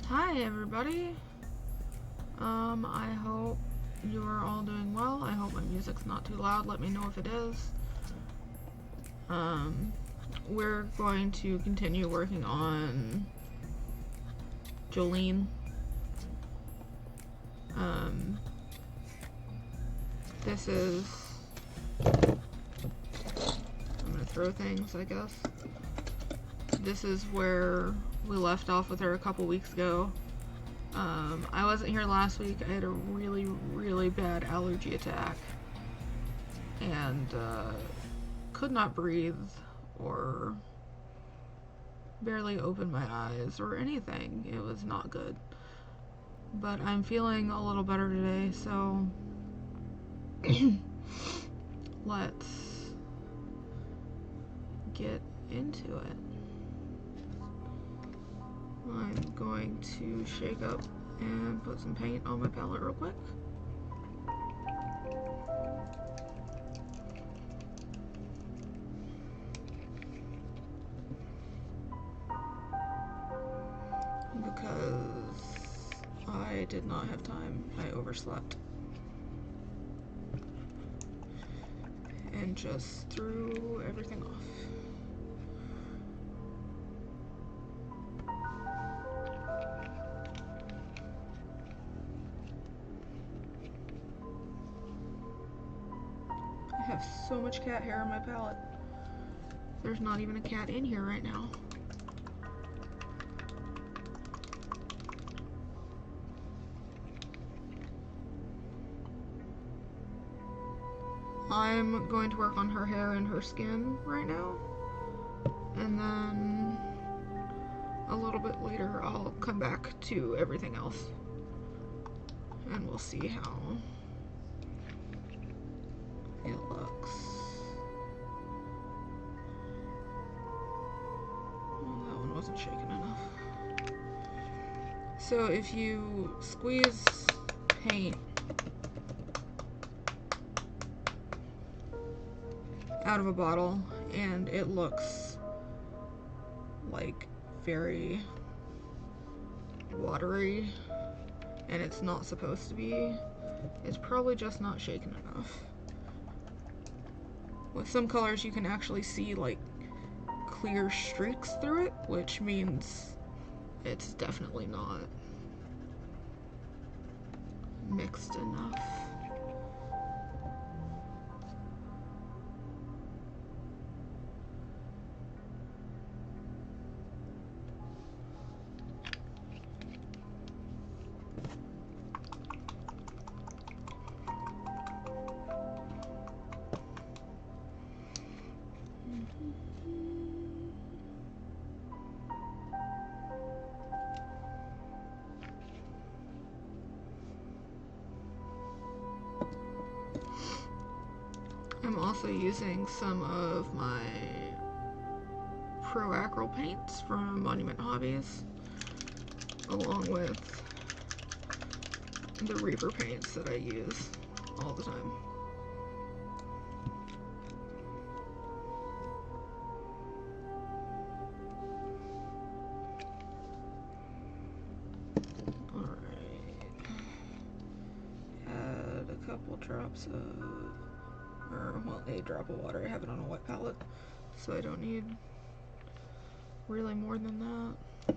Hi everybody. I hope you are all doing well. I hope my music's not too loud. Let me know if it is. We're going to continue working on Jolene. This is... I'm gonna throw things, I guess. This is where we left off with her a couple weeks ago. I wasn't here last week. I had a really, really bad allergy attack. And, could not breathe or barely open my eyes or anything. It was not good. But I'm feeling a little better today, so let's get into it. I'm going to shake up and put some paint on my palette real quick. Because I did not have time. I overslept. And just threw everything off. I have so much cat hair on my palette. There's not even a cat in here right now. I'm going to work on her hair and her skin right now, and then a little bit later I'll come back to everything else and we'll see how it looks. Well, that one wasn't shaken enough. So if you squeeze paint out of a bottle and it looks like very watery and it's not supposed to be, it's probably just not shaken enough. With some colors you can actually see like clear streaks through it, which means it's definitely not mixed enough. I'm also using some of my Pro Acryl paints from Monument Hobbies, along with the Reaper paints that I use all the time. Alright. Add a couple drops of, well, a drop of water. I have it on a wet palette, so I don't need really more than that.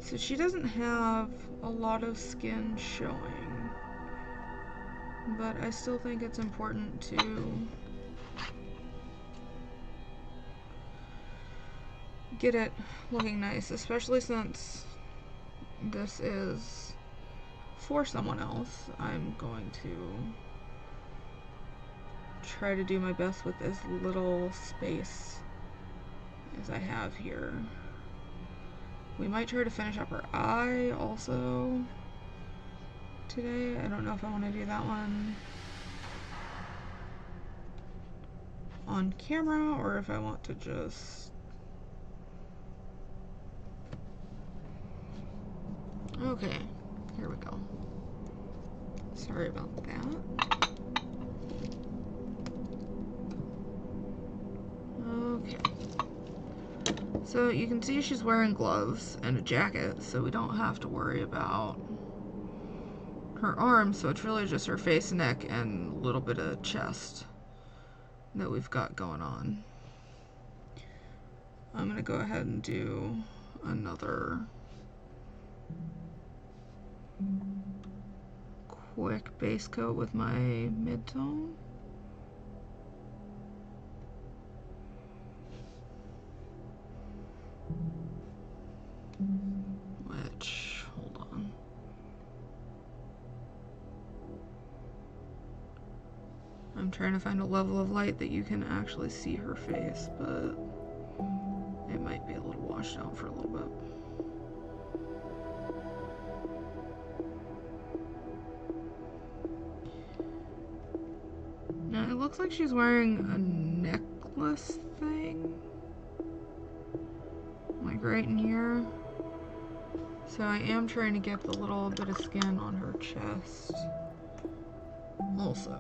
So she doesn't have a lot of skin showing, but I still think it's important to get it looking nice, especially since this is for someone else. I'm going to try to do my best with as little space as I have here. We might try to finish up her eye also today. I don't know if I want to do that one on camera or if I want to just... Okay, here we go. Sorry about that. So you can see she's wearing gloves and a jacket, so we don't have to worry about her arms, so it's really just her face, neck, and a little bit of chest that we've got going on. I'm gonna go ahead and do another quick base coat with my mid-tone. Which, hold on. I'm trying to find a level of light that you can actually see her face, but it might be a little washed out for a little bit. Now it looks like she's wearing a necklace thing, like right in here. So I am trying to get the little bit of skin on her chest also.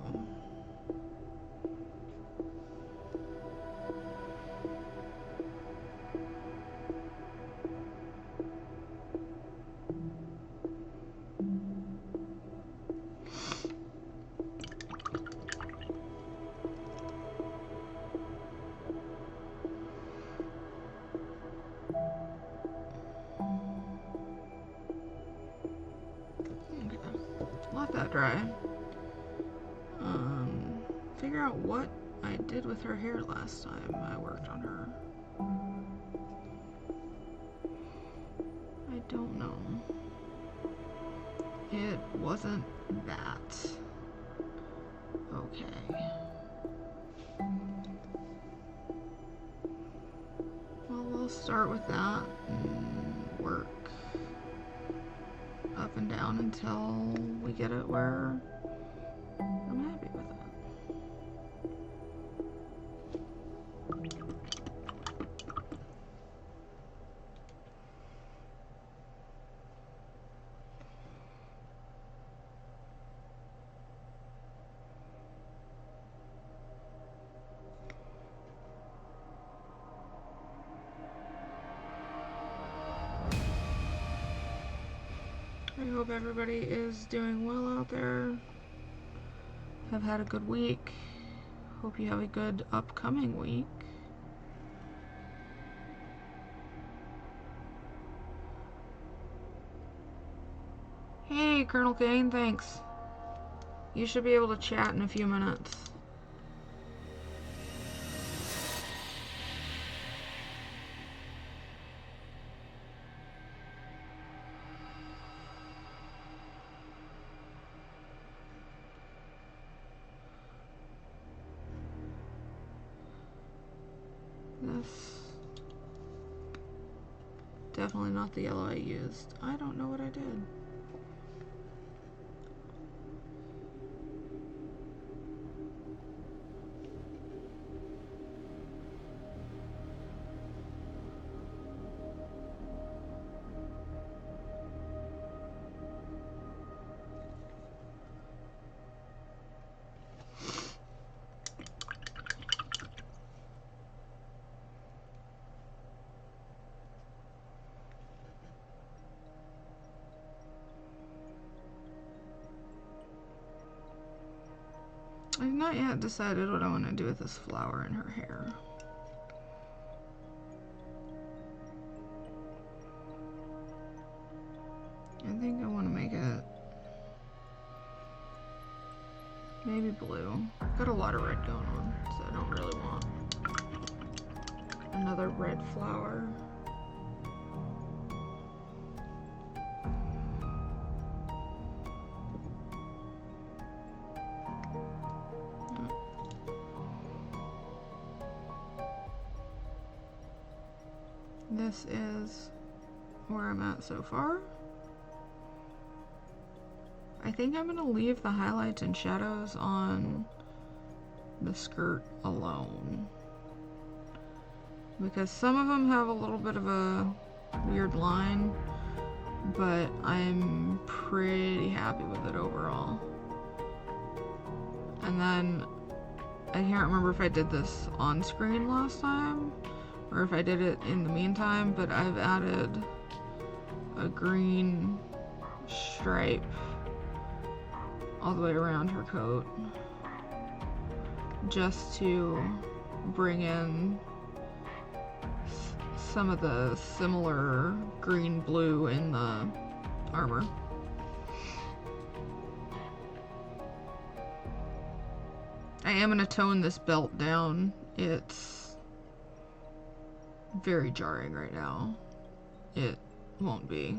Let that dry. Figure out what I did with her hair last time I worked on her. I don't know. It wasn't that. Okay. Well, we'll start with that and work up and down until we get it where I'm happy with it. I hope everybody is doing well out there. Have had a good week. Hope you have a good upcoming week. Hey, Colonel Kane, thanks. You should be able to chat in a few minutes. Definitely not the yellow I used. I don't know what I did. I've not yet decided what I want to do with this flower in her hair. I think I want to make it maybe blue. Got a lot of red going on, so I don't really want another red flower. This is where I'm at so far. I think I'm gonna leave the highlights and shadows on the skirt alone, because some of them have a little bit of a weird line, but I'm pretty happy with it overall. And then I can't remember if I did this on screen last time, or if I did it in the meantime, but I've added a green stripe all the way around her coat just to bring in some of the similar green blue in the armor. I am going to tone this belt down. It's very jarring right now. It won't be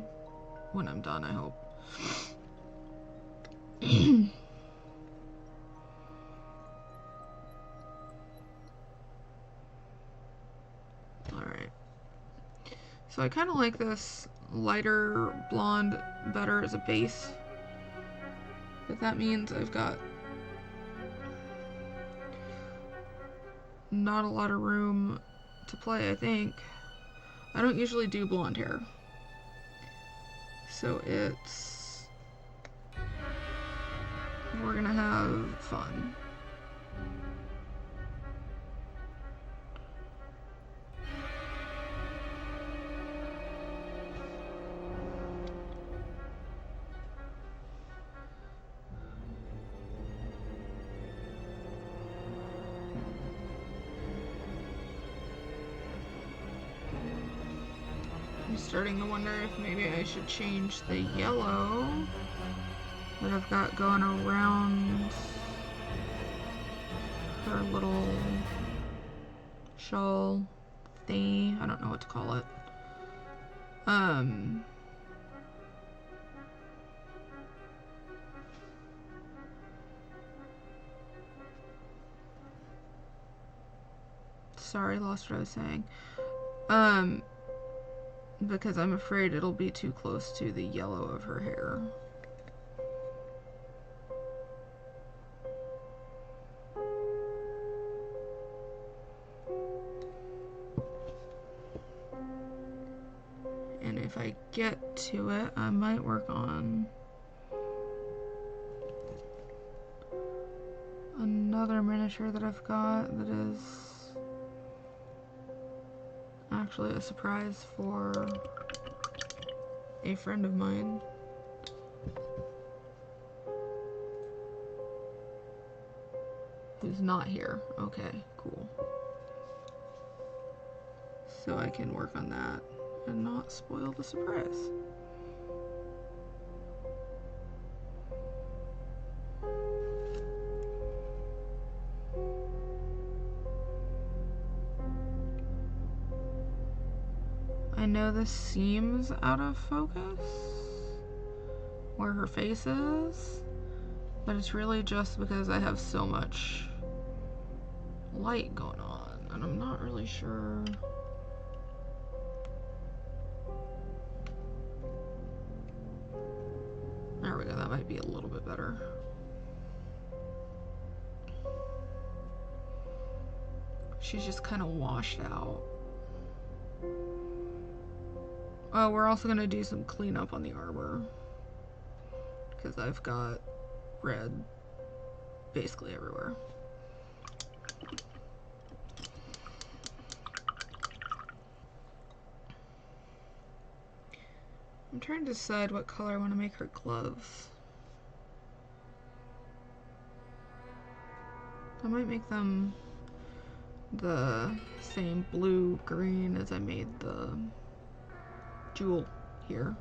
when I'm done, I hope. Alright. So I kind of like this lighter blonde better as a base. But that means I've got not a lot of room to play, I think. I don't usually do blonde hair. So it's... we're gonna have fun. I'm starting to wonder if maybe I should change the yellow that I've got going around her little shawl thingy. I don't know what to call it. Sorry, lost what I was saying. Because I'm afraid it'll be too close to the yellow of her hair. And if I get to it, I might work on another miniature that I've got that is actually a surprise for a friend of mine. Who's not here. Okay, cool. So I can work on that and not spoil the surprise. I know this seems out of focus where her face is, but it's really just because I have so much light going on and I'm not really sure. There we go, that might be a little bit better. She's just kind of washed out. Oh, we're also going to do some cleanup on the armor, because I've got red basically everywhere. I'm trying to decide what color I want to make her gloves. I might make them the same blue-green as I made the jewel here.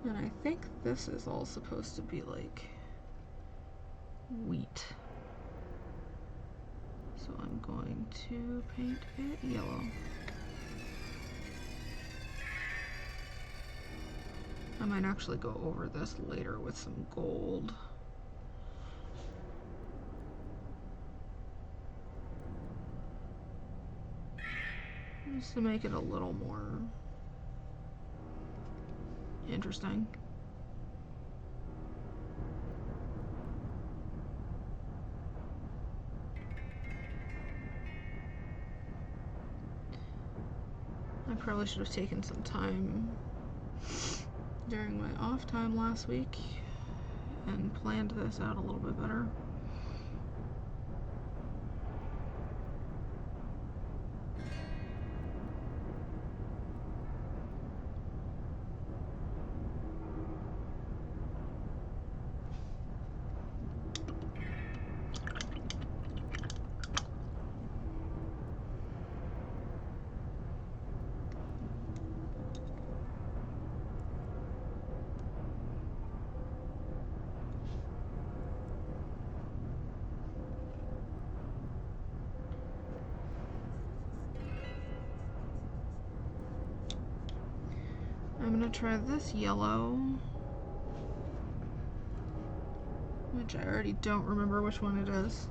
And I think this is all supposed to be like wheat. So I'm going to paint it yellow. I might actually go over this later with some gold. Just to make it a little more interesting. I probably should have taken some time during my off time last week and planned this out a little bit better. I'm gonna try this yellow, which I already don't remember which one it is.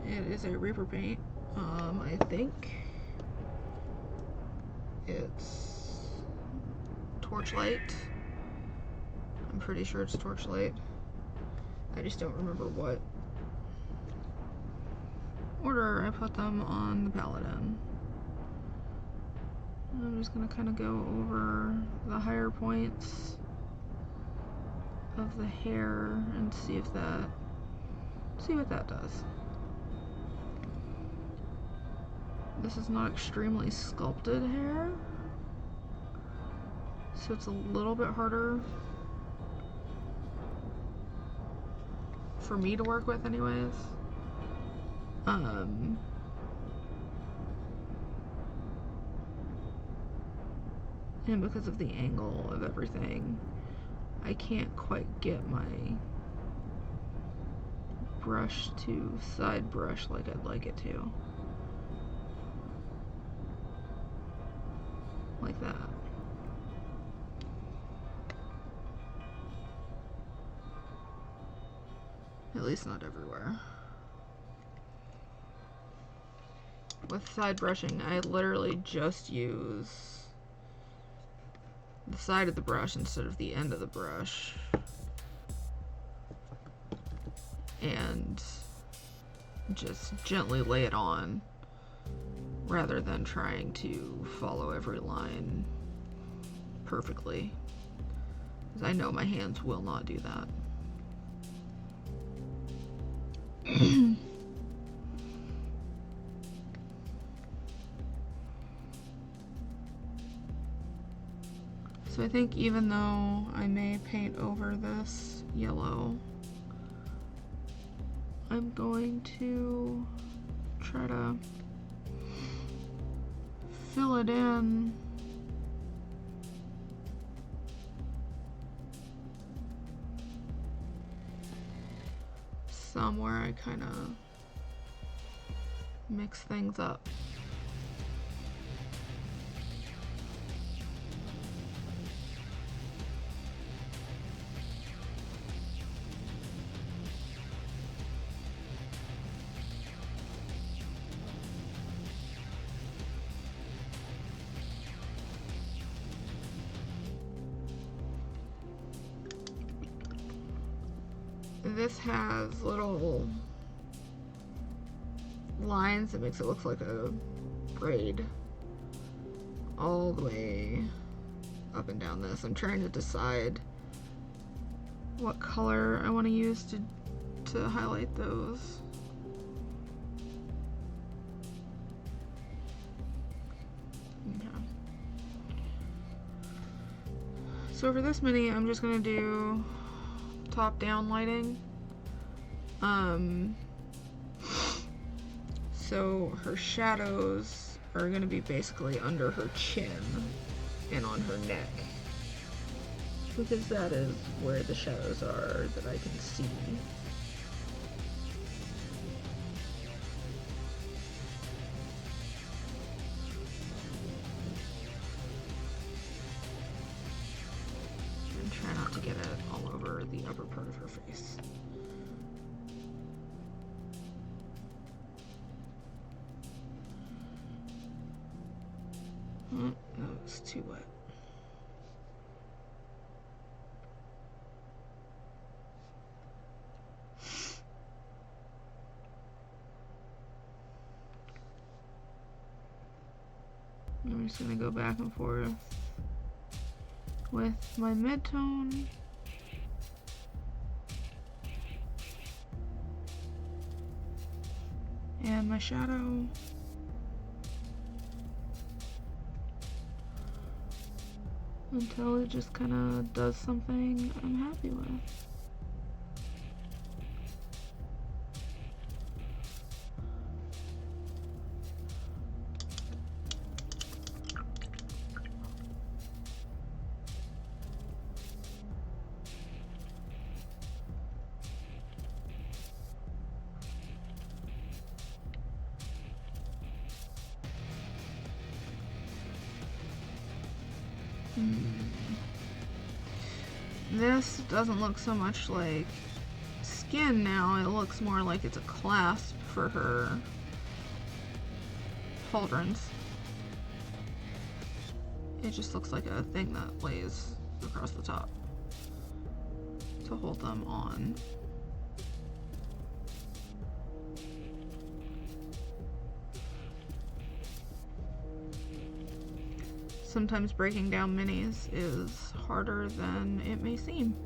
It is a Reaper paint. I think it's Torchlight. I'm pretty sure it's Torchlight. I just don't remember what order I put them on the palette in. I'm just gonna kind of go over the higher points of the hair and see what that does. This is not extremely sculpted hair, so it's a little bit harder for me to work with anyways. And because of the angle of everything, I can't quite get my brush to side brush like I'd like it to. Like that. At least not everywhere. With side brushing, I literally just use the side of the brush instead of the end of the brush, and just gently lay it on rather than trying to follow every line perfectly, because I know my hands will not do that. So I think even though I may paint over this yellow, I'm going to try to fill it in somewhere. I kind of mix things up. This has little lines that makes it look like a braid all the way up and down this. I'm trying to decide what color I want to use to highlight those. Okay. So for this mini, I'm just going to do top-down lighting. So her shadows are going to be basically under her chin and on her neck, because that is where the shadows are that I can see. And try not to get it all over the upper part of her face. Oh, that was too wet. I'm just gonna go back and forth with my mid-tone and my shadow. Until it just kind of does something I'm happy with. This doesn't look so much like skin now, it looks more like it's a clasp for her pauldrons. It just looks like a thing that lays across the top to hold them on. Sometimes breaking down minis is harder than it may seem.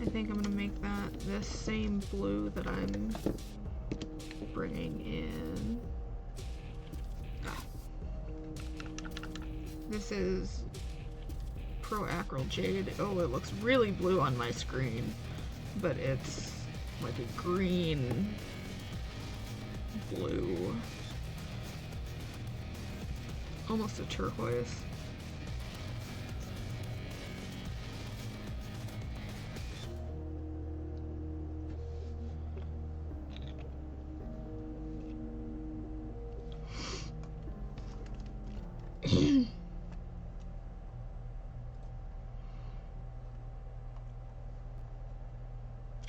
I think I'm gonna make that this same blue that I'm bringing in. This is Pro Acryl Jade. Oh, it looks really blue on my screen, but it's like a green blue. Almost a turquoise.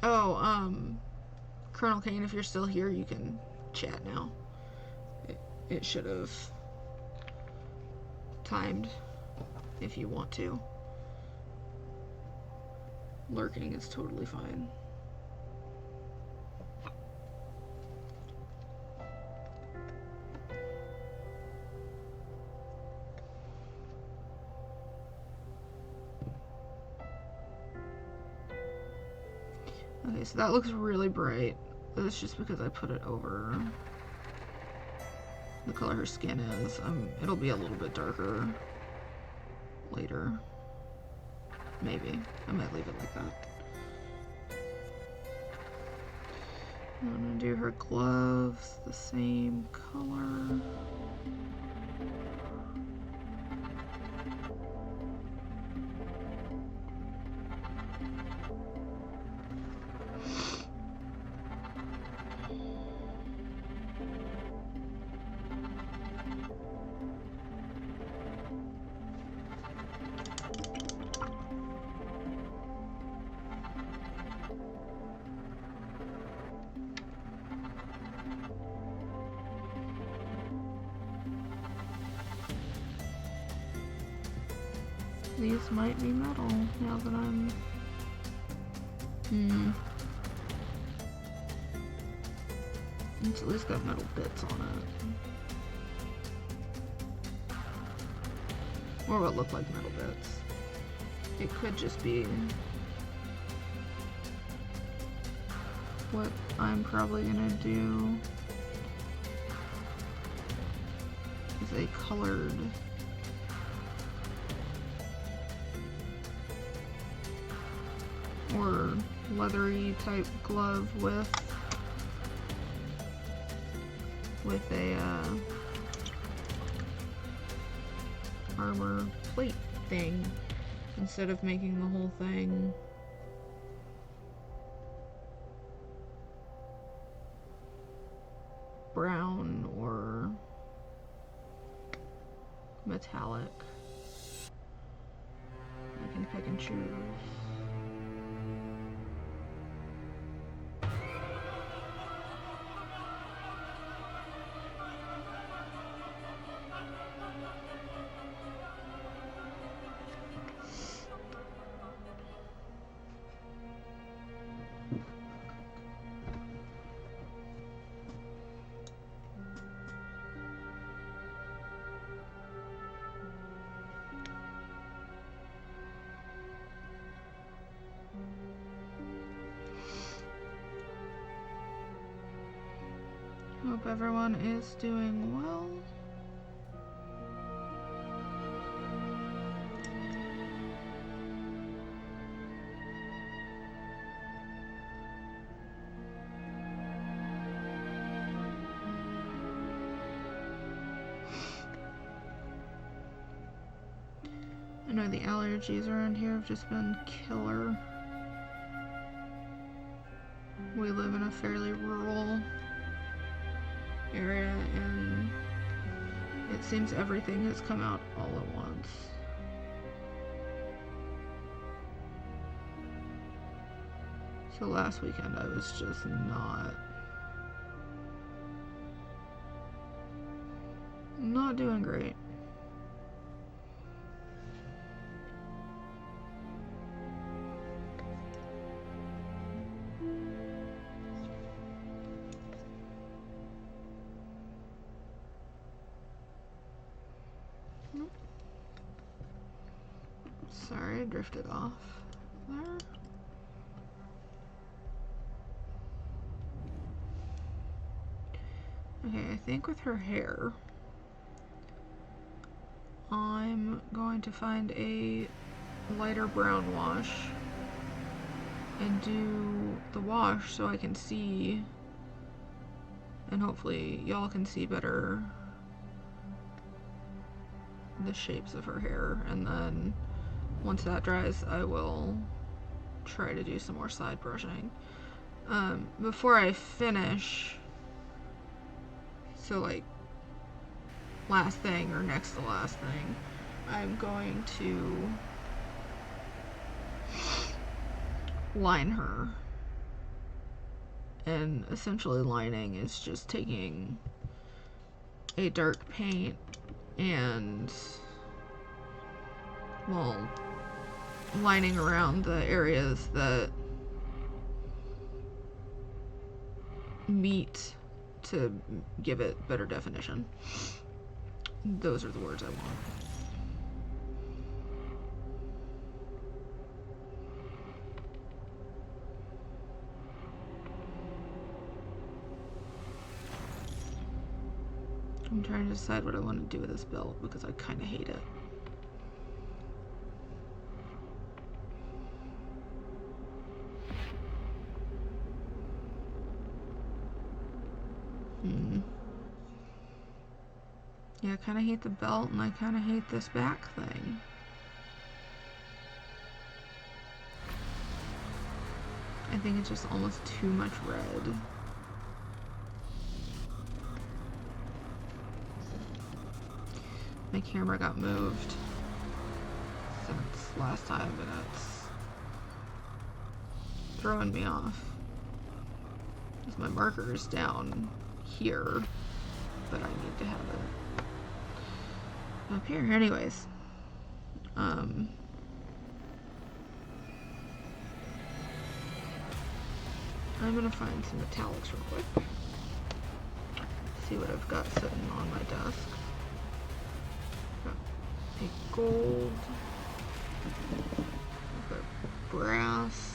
Oh, Colonel Kane, if you're still here, you can chat now. It should have timed if you want to. Lurking is totally fine. Okay, so that looks really bright. That's just because I put it over the color her skin is. It'll be a little bit darker later. Maybe. I might leave it like that. I'm gonna do her gloves the same color. These might be metal now that I'm... It's at least got metal bits on it. Or what look like metal bits. It could just be what I'm probably gonna do is a colored or leathery type glove with a armor plate thing instead of making the whole thing brown or metallic. I can pick and choose. Hope everyone is doing well. I know the allergies around here have just been killer. We live in a fairly rural area and it seems everything has come out all at once. So last weekend I was just not doing great. Sorry, I drifted off there. Okay, I think with her hair, I'm going to find a lighter brown wash and do the wash so I can see, and hopefully y'all can see better the shapes of her hair, and then once that dries I will try to do some more side brushing. Before I finish, so like last thing or next to last thing, I'm going to line her. And essentially lining is just taking a dark paint and, well, lining around the areas that meet to give it better definition. Those are the words I want. I'm trying to decide what I want to do with this belt because I kind of hate it. Yeah, I kind of hate the belt and I kind of hate this back thing. I think it's just almost too much red. My camera got moved since last time, but that's throwing me off. Because my marker is down here, but I need to have it up here. Anyways, I'm gonna find some metallics real quick. See what I've got sitting on my desk. Got a gold, I've got brass,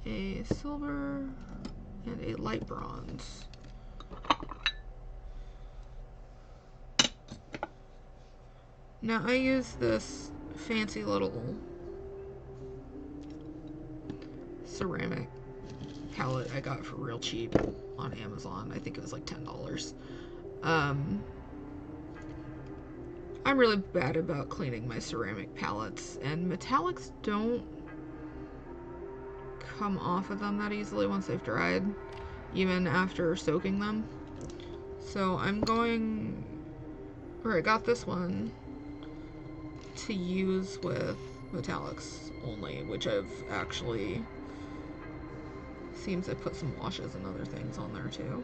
a silver, and a light bronze. Now I use this fancy little ceramic palette I got for real cheap on Amazon. I think it was like $10. I'm really bad about cleaning my ceramic palettes, and metallics don't come off of them that easily once they've dried, even after soaking them. So I'm going, or I got this one to use with metallics only, which I've actually, seems I put some washes and other things on there too.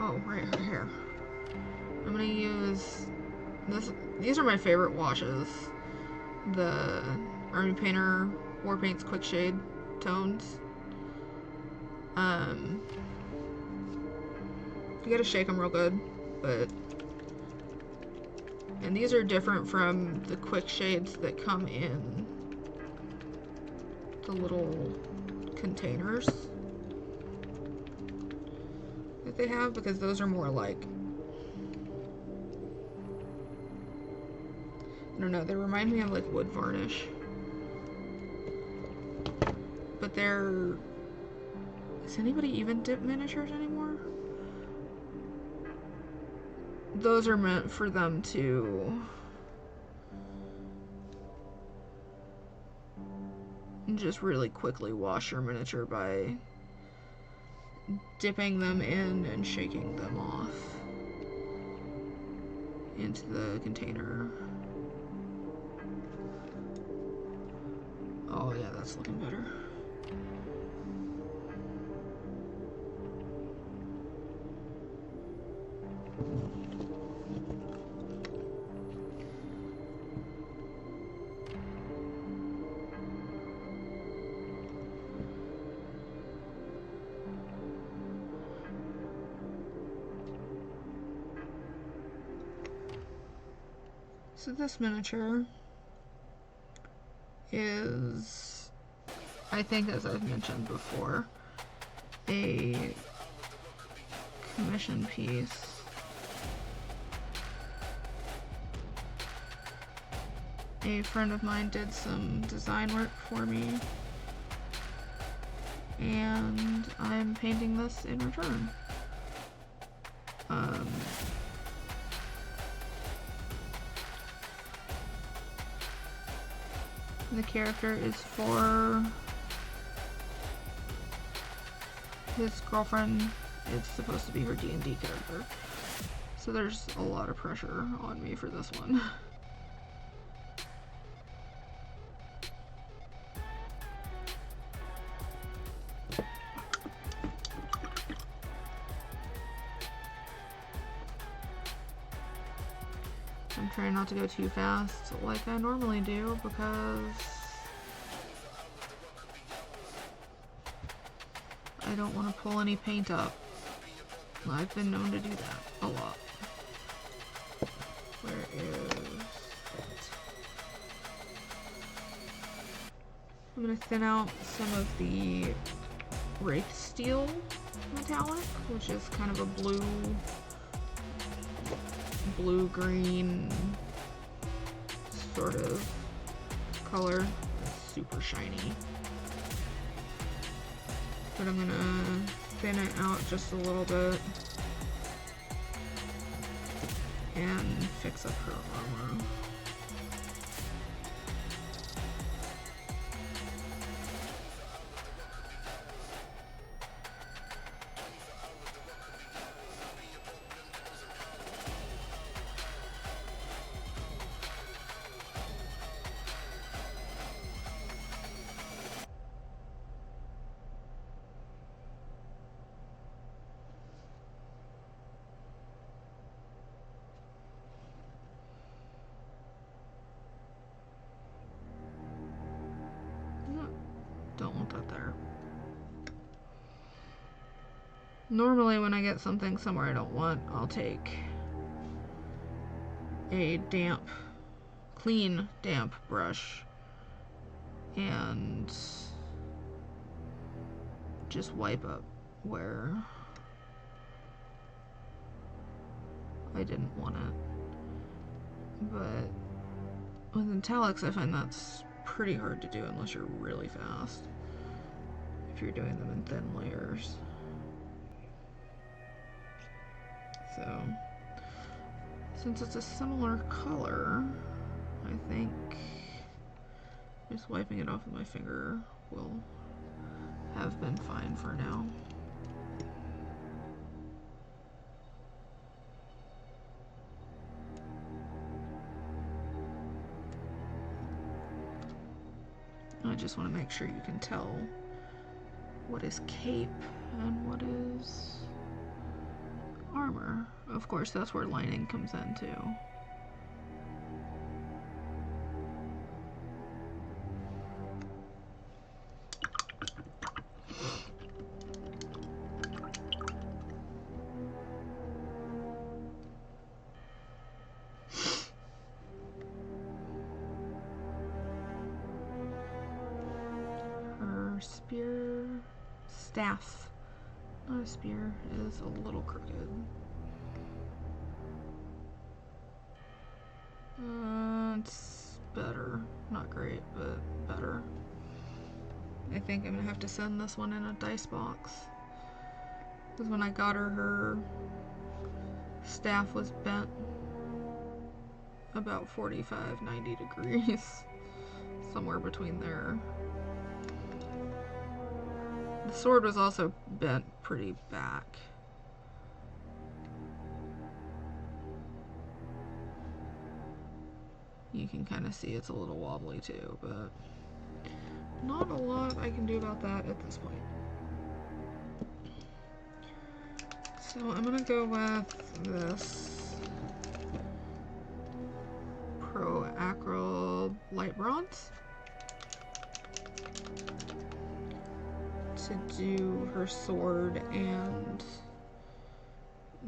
Oh, right here. I'm gonna use this. These are my favorite washes. The Army Painter War Paints Quick Shade tones. You gotta shake them real good, but And these are different from the quick shades that come in the little containers that they have, because those are more like, I don't know, they remind me of like wood varnish. But they're... Does anybody even dip miniatures anymore? Those are meant for them to just really quickly wash your miniature by dipping them in and shaking them off into the container. Oh yeah, that's looking better. So this miniature is, I think, as I've mentioned before, a commission piece. A friend of mine did some design work for me, and I'm painting this in return. The character is for his girlfriend. It's supposed to be her D&D character. So there's a lot of pressure on me for this one. I'm trying not to go too fast like I normally do, because I don't want to pull any paint up. I've been known to do that a lot. Where is it? I'm going to thin out some of the Wraith Steel metallic, which is kind of a blue-green sort of color. It's super shiny. But I'm gonna thin it out just a little bit and fix up her armor. Don't want that there. Normally when I get something somewhere I don't want, I'll take a clean damp brush and just wipe up where I didn't want it. But with metallics, I find that's pretty hard to do unless you're really fast, if you're doing them in thin layers. So, since it's a similar color, I think just wiping it off with my finger will have been fine for now. I just want to make sure you can tell what is cape and what is armor. Of course, that's where lining comes in too. our spear staff, not a spear, is a little crooked. It's better. Not great, but better. I think I'm gonna have to send this one in a dice box. Because when I got her, her staff was bent about 45, 90 degrees. Somewhere between there. The sword was also bent pretty back. You can kind of see it's a little wobbly too, but not a lot I can do about that at this point. So I'm gonna go with this Pro Acryl Light Bronze to do her sword and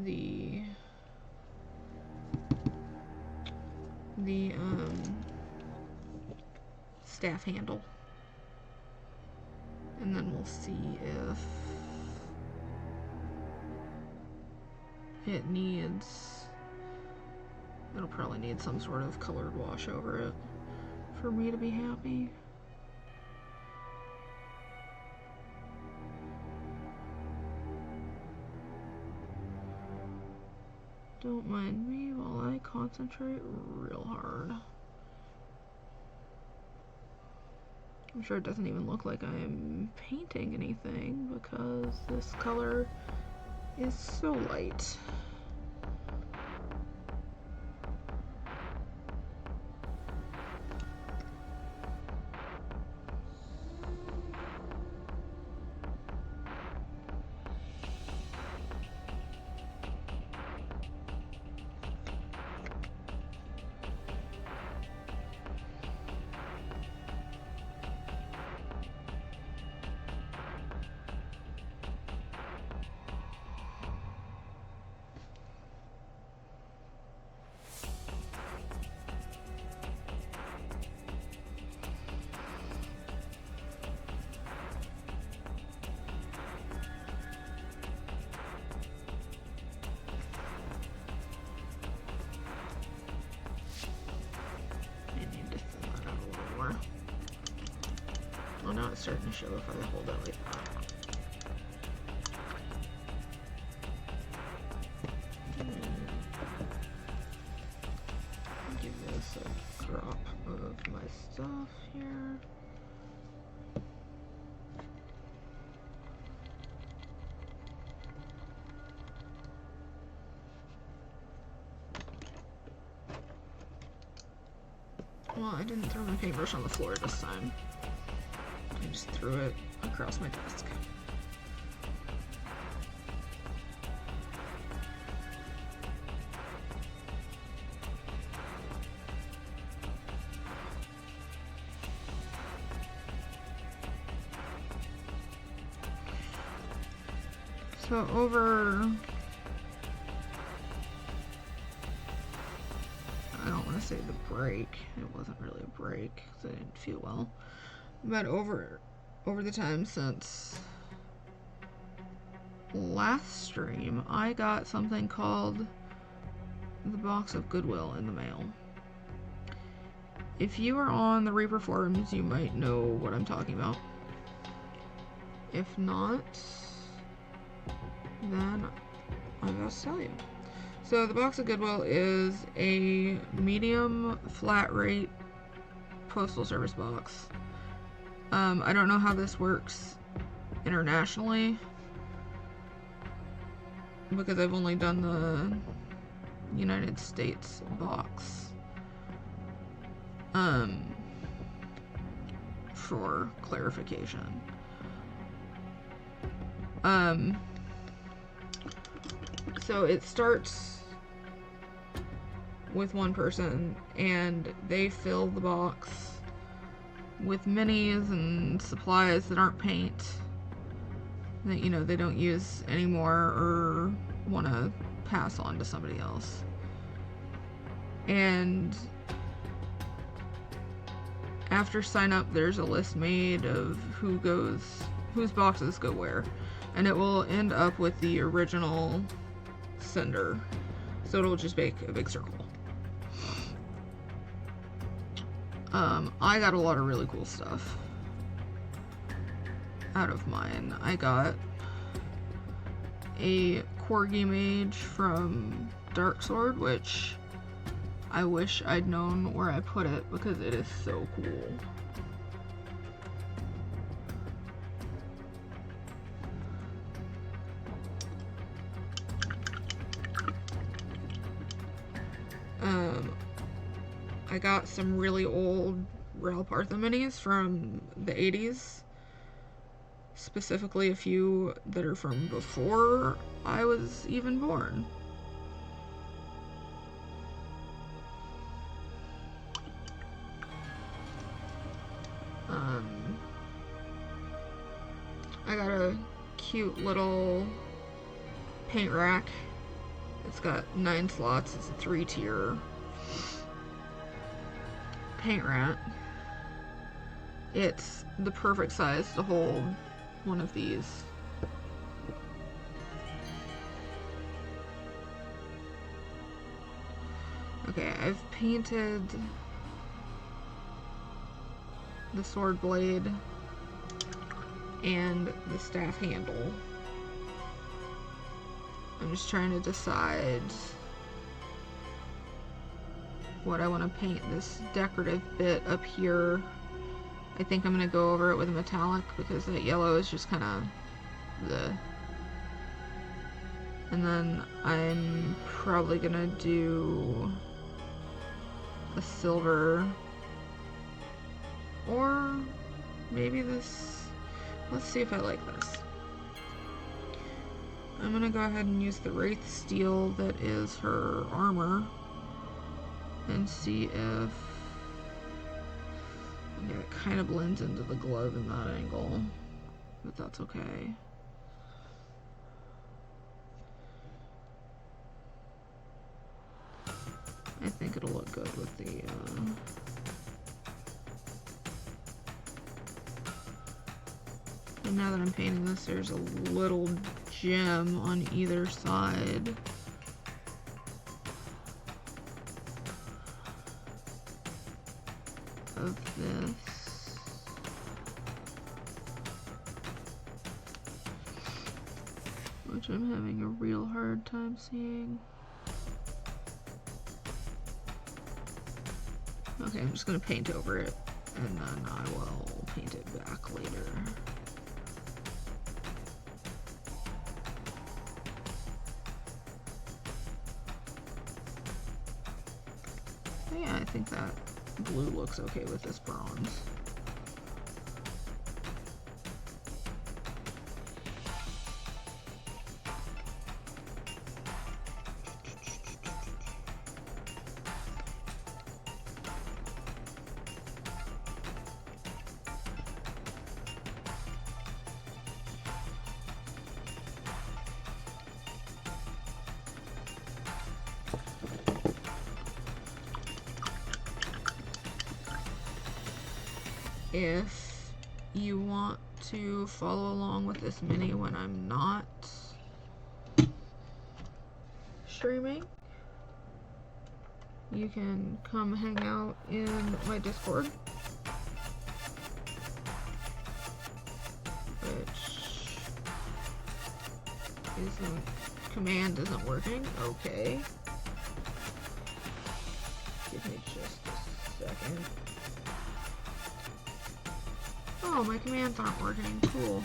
the staff handle, and then we'll see if it needs, it'll probably need some sort of colored wash over it for me to be happy. Don't mind me while I concentrate real hard. I'm sure it doesn't even look like I'm painting anything because this color is so light. Oh, now it's starting to show if I hold it like that. Give this a drop of my stuff here. Well, I didn't throw my paintbrush on the floor this time. I just threw it across my desk. So over, I don't want to say the break, it wasn't really a break because I didn't feel well, but over the time since last stream, I got something called the Box of Goodwill in the mail. If you are on the Reaper forums, you might know what I'm talking about. If not, then I gotta tell you. So the Box of Goodwill is a medium flat rate postal service box. I don't know how this works internationally because I've only done the United States box for clarification. So it starts with one person and they fill the box with minis and supplies that aren't paint that, you know, they don't use anymore or want to pass on to somebody else. And after sign up, there's a list made of whose boxes go where, and it will end up with the original sender, so it'll just make a big circle. I got a lot of really cool stuff out of mine. I got a Corgi Mage from Dark Sword, which I wish I'd known where I put it because it is so cool. I got some really old Rail Partha minis from the 80s. Specifically a few that are from before I was even born. I got a cute little paint rack. It's got 9 slots. It's a 3-tier paint rack. It's the perfect size to hold one of these. Okay, I've painted the sword blade and the staff handle. I'm just trying to decide what I want to paint. This decorative bit up here, I think I'm going to go over it with a metallic because that yellow is just kind of the... And then I'm probably going to do a silver, or maybe this. Let's see if I like this. I'm gonna go ahead and use the Wraith Steel that is her armor and see if... Yeah, it kind of blends into the glove in that angle, but that's okay. I think it'll look good with the and now that I'm painting this, there's a little gem on either side. Of this. Which I'm having a real hard time seeing. Okay, I'm just gonna paint over it, and then I will paint it back later. But yeah, I think that blue looks okay with this bronze. If you want to follow along with this mini when I'm not streaming, you can come hang out in my Discord, which command isn't working. Okay. Give me just a second. Oh, my commands aren't working. Cool.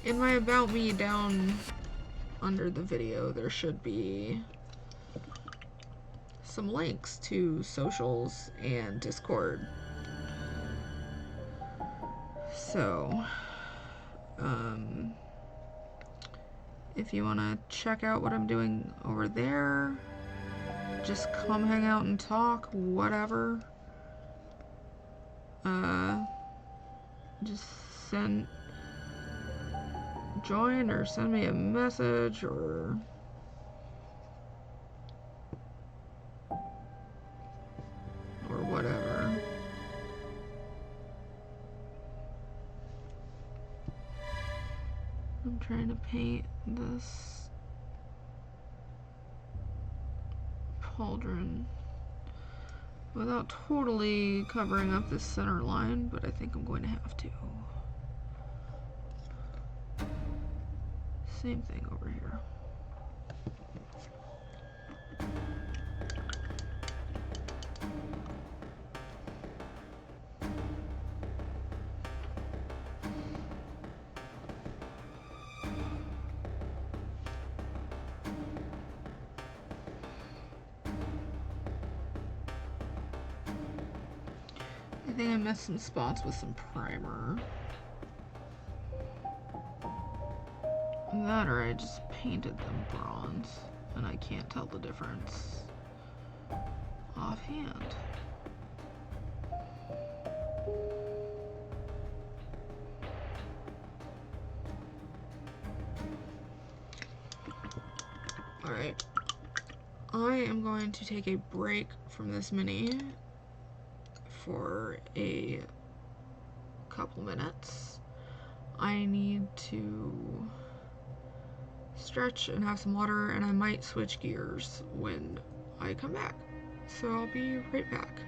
In my About Me down under the video, there should be some links to socials and Discord. So, if you want to check out what I'm doing over there, just come hang out and talk, whatever. Just join or send me a message or trying to paint this pauldron without totally covering up this center line, but I think I'm going to have to. Same thing over here. I think I missed some spots with some primer. That or I just painted them bronze and I can't tell the difference offhand. Alright. I am going to take a break from this mini for a couple minutes. I need to stretch and have some water, and I might switch gears when I come back. So I'll be right back.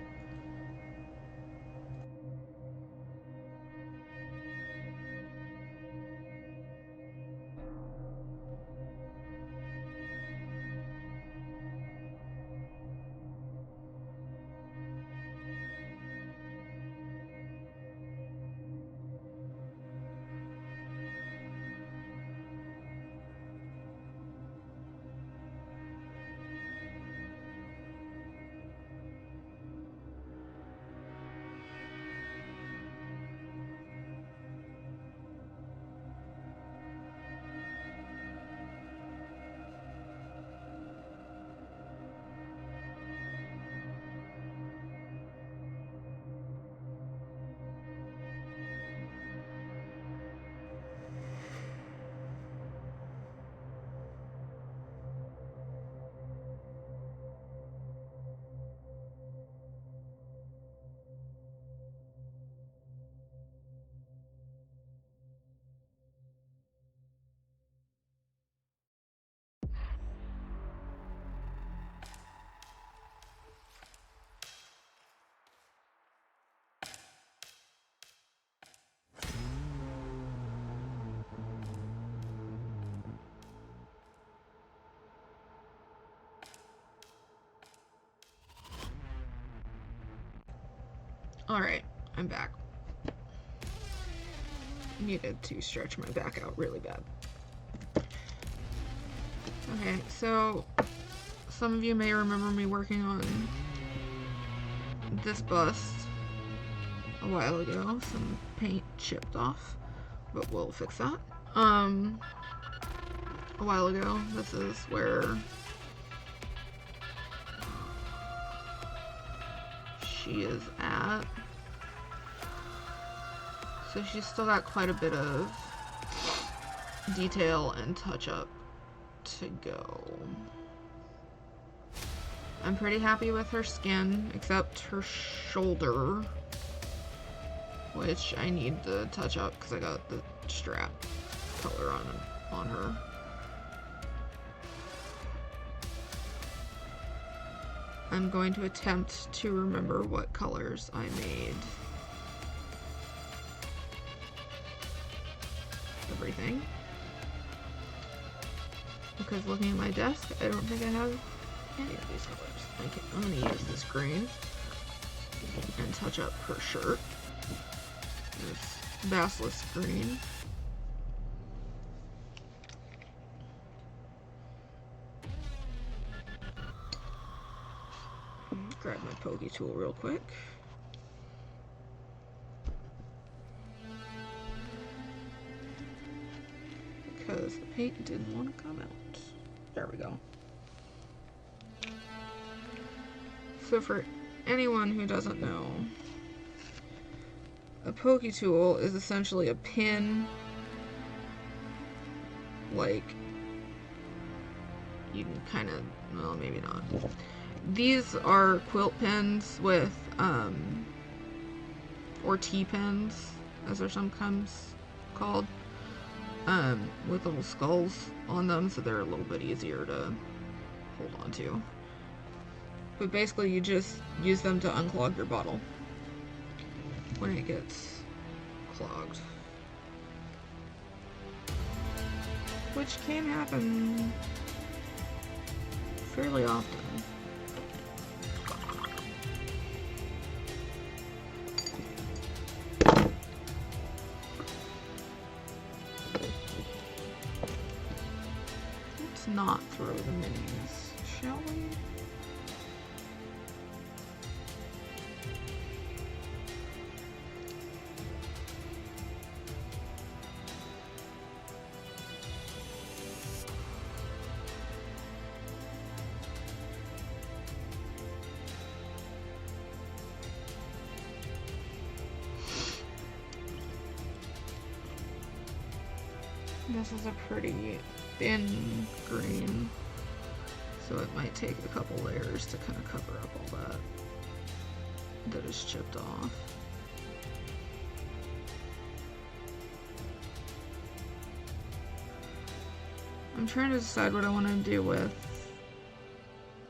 Alright, I'm back. Needed to stretch my back out really bad. Okay, so some of you may remember me working on this bust a while ago. Some paint chipped off, but we'll fix that. A while ago, this is where she is at. So she's still got quite a bit of detail and touch up to go. I'm pretty happy with her skin, except her shoulder, which I need to touch up because I got the strap color on her. I'm going to attempt to remember what colors I made. Everything. Because looking at my desk, I don't think I have any of these colors. I'm going to use this green and touch up her shirt. This basilisk green. Grab my pokey tool real quick. Because the paint didn't want to come out. There we go. So for anyone who doesn't know, a pokey tool is essentially a pin, like, you can kind of, well, maybe not. These are quilt pins with, or T-pins, as they're sometimes called. with little skulls on them, so they're a little bit easier to hold on to. But basically you just use them to unclog your bottle when it gets clogged. Which can happen fairly often. Let's not throw the minis, shall we? This is a pretty thin green, so it might take a couple layers to kind of cover up all that is chipped off. I'm trying to decide what I want to do with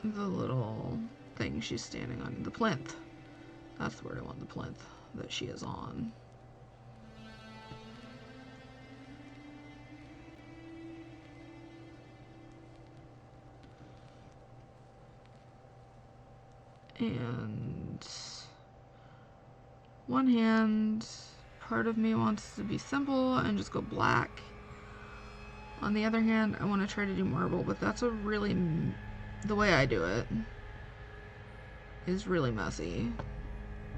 the little thing she's standing on. The plinth. That's where I want the plinth that she is on. And one hand, part of me wants to be simple and just go black. On the other hand, I want to try to do marble, but that's a really, the way I do it is really messy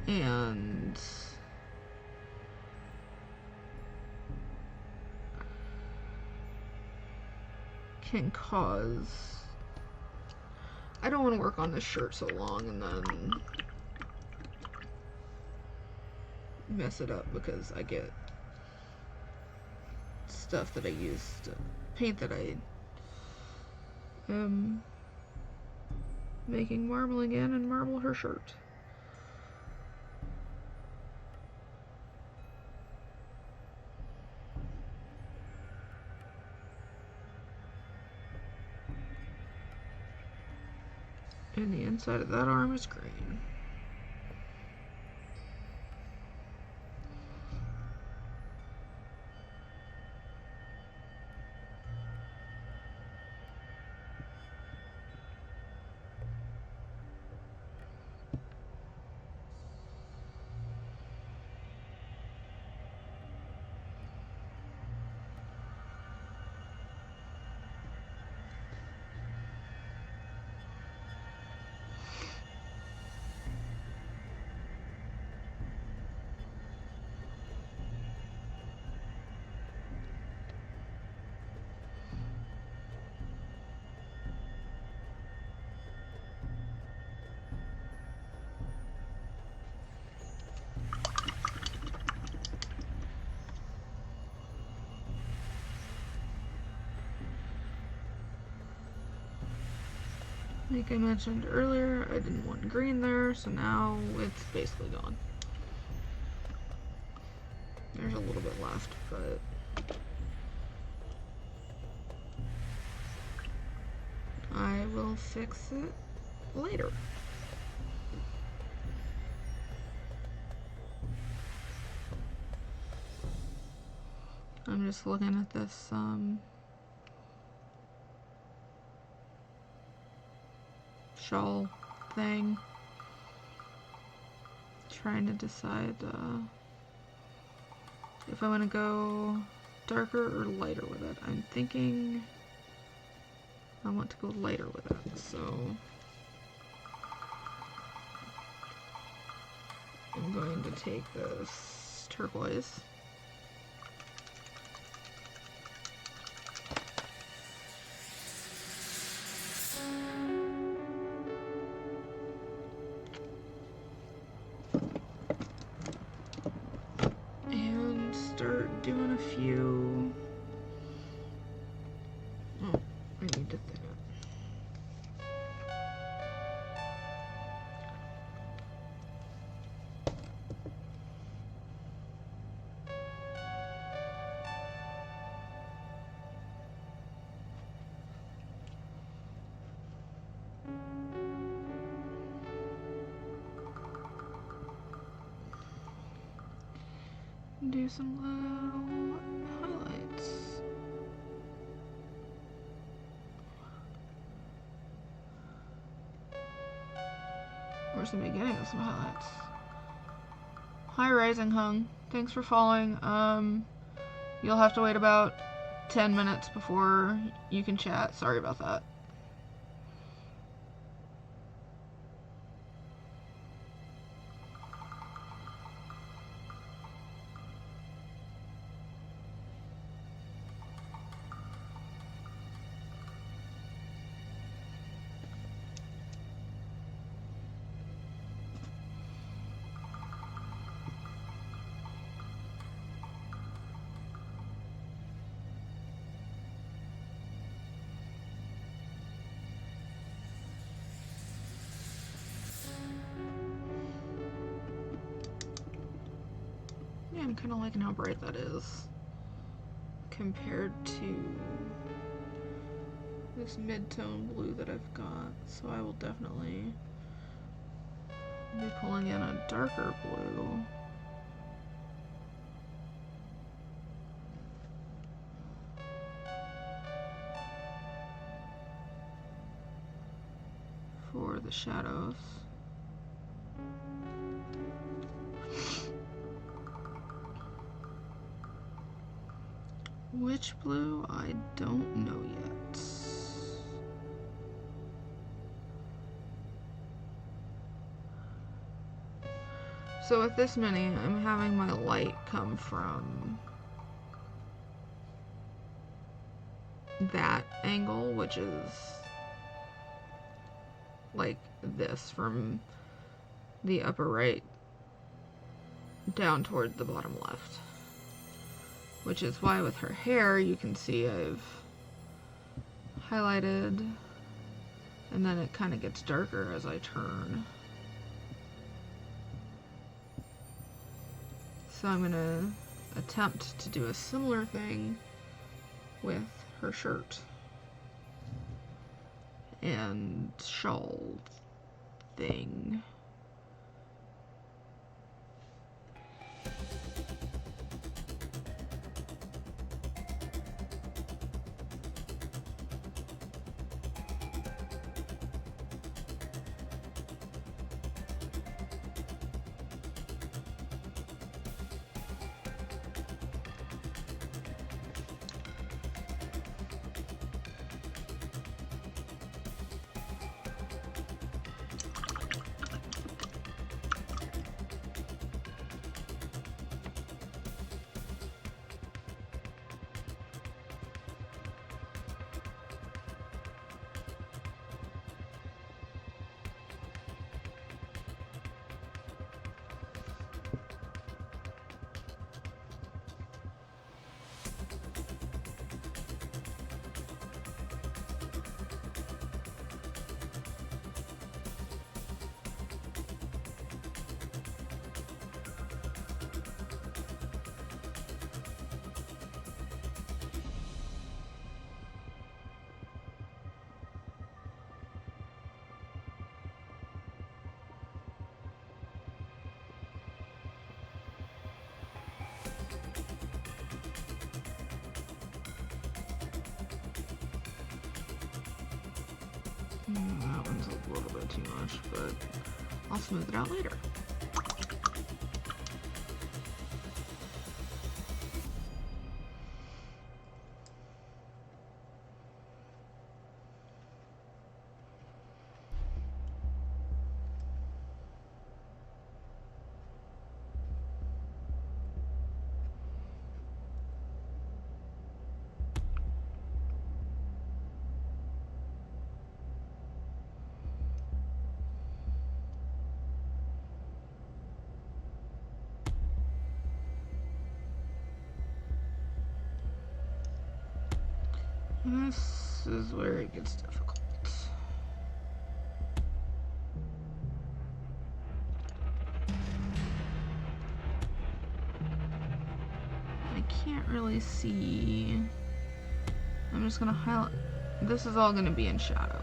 and can cause, I don't want to work on this shirt so long and then mess it up because I get stuff that I use to paint that I am making marble again and marble her shirt. And the inside of that arm is green. Like I mentioned earlier, I didn't want green there, so now it's basically gone. There's a little bit left, but I will fix it later. I'm just looking at this shawl thing, trying to decide if I want to go darker or lighter with it. I'm thinking I want to go lighter with it, so I'm going to take this turquoise and start doing a few. Oh, I need to thin it. do some little highlights. Where's the beginning of some highlights? Hi Rising Hung, thanks for following. You'll have to wait about 10 minutes before you can chat. Sorry about that. Yeah, I'm kind of liking how bright that is compared to this mid-tone blue that I've got. So I will definitely be pulling in a darker blue. For the shadows. Which blue? I don't know yet. So with this mini, I'm having my light come from that angle, which is like this, from the upper right down toward the bottom left. Which is why with her hair, you can see I've highlighted, and then it kind of gets darker as I turn. So I'm gonna attempt to do a similar thing with her shirt and shawl thing. That one's a little bit too much, but I'll smooth it out later. This is where it gets difficult. I can't really see. I'm just gonna highlight. This is all gonna be in shadow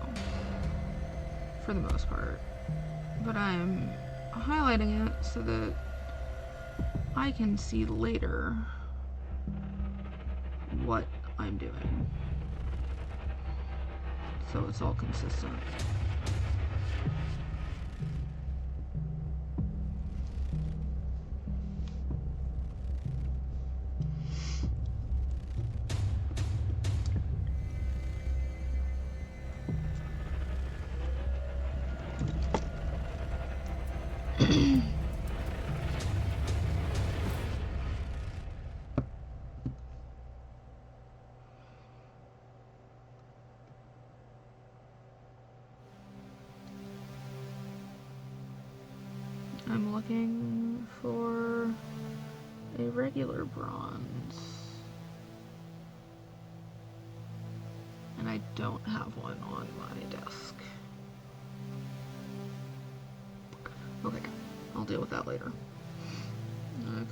for the most part, but I'm highlighting it so that I can see later what I'm doing. So it's all consistent. I'm looking for a regular bronze. And I don't have one on my desk. Okay, I'll deal with that later.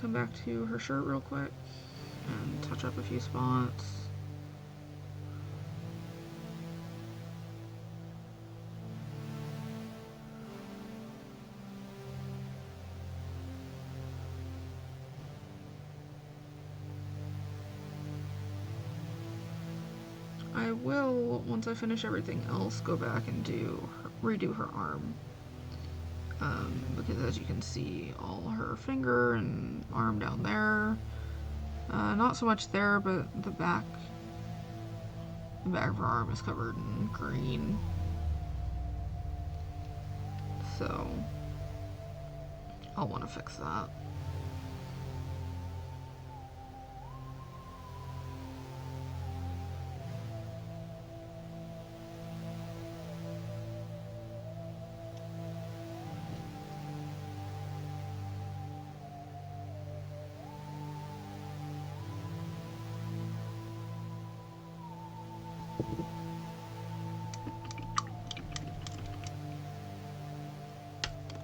Come back to her shirt real quick and touch up a few spots. I will, once I finish everything else, go back and redo her arm. Because as you can see, all her finger and arm down there, not so much there, but the back of her arm is covered in green. So I'll want to fix that.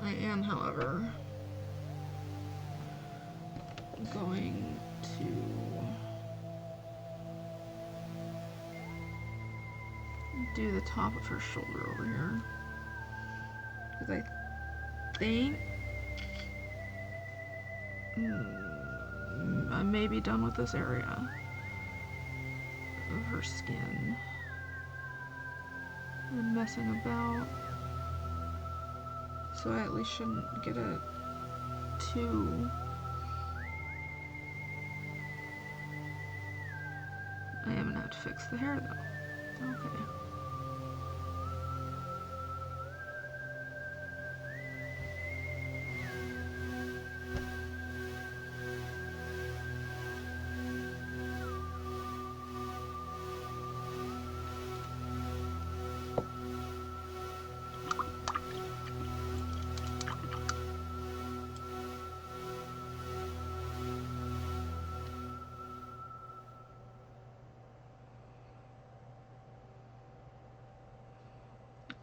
I am, however, going to do the top of her shoulder over here, because I think I may be done with this area of her skin. I'm messing about, so I at least shouldn't get it too. I am gonna have to fix the hair though. Okay.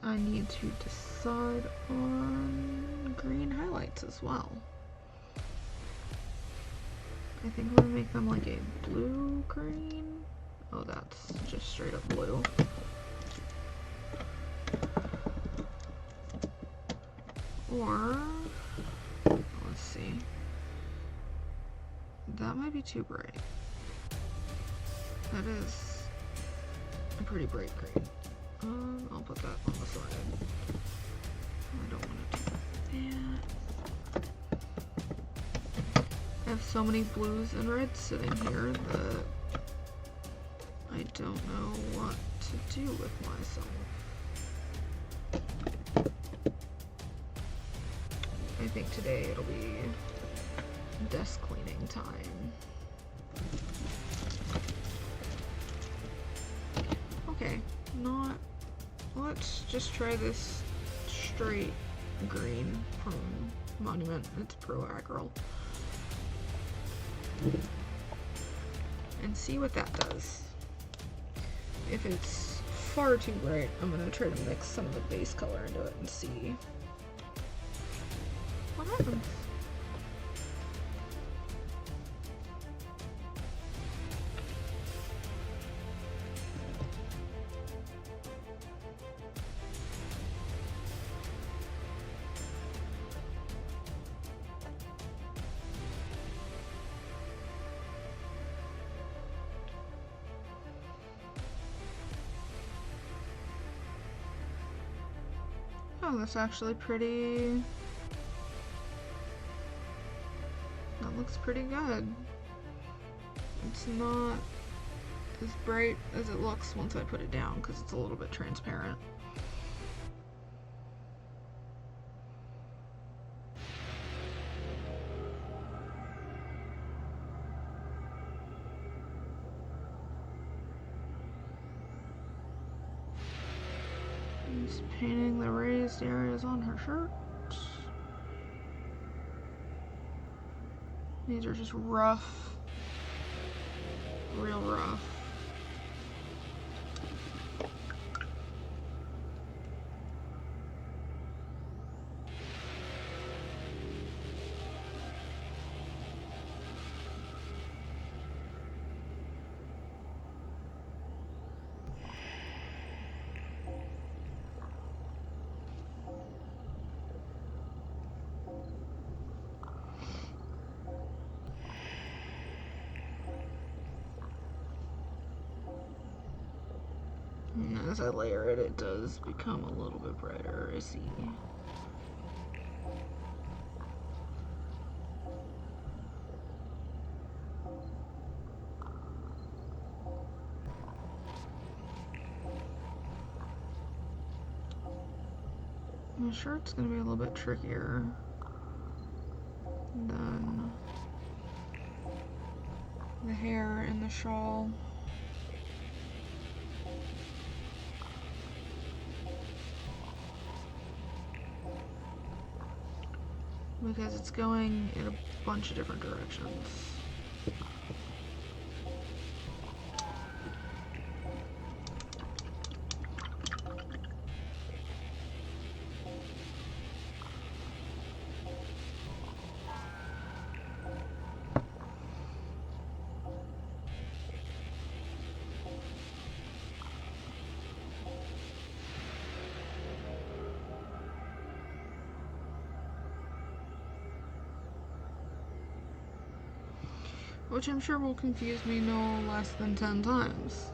I need to decide on green highlights as well. I think I'm gonna make them like a blue-green. Oh, that's just straight up blue. Or, let's see. That might be too bright. That is a pretty bright green. I'll put that on the side. I don't want to do that. I have so many blues and reds sitting here that I don't know what to do with myself. I think today it'll be desk cleaning time. Okay, let's just try this straight green from Monument. It's Pro Acryl. And see what that does. If it's far too bright, I'm gonna try to mix some of the base color into it and see what happens. Oh, that's actually pretty... That looks pretty good. It's not as bright as it looks once I put it down because it's a little bit transparent. Just painting the raised areas on her shirt. These are just rough, real rough. And as I layer it, it does become a little bit brighter, I see. My shirt's gonna be a little bit trickier than the hair and the shawl. Because it's going in a bunch of different directions. Which I'm sure will confuse me no less than 10 times.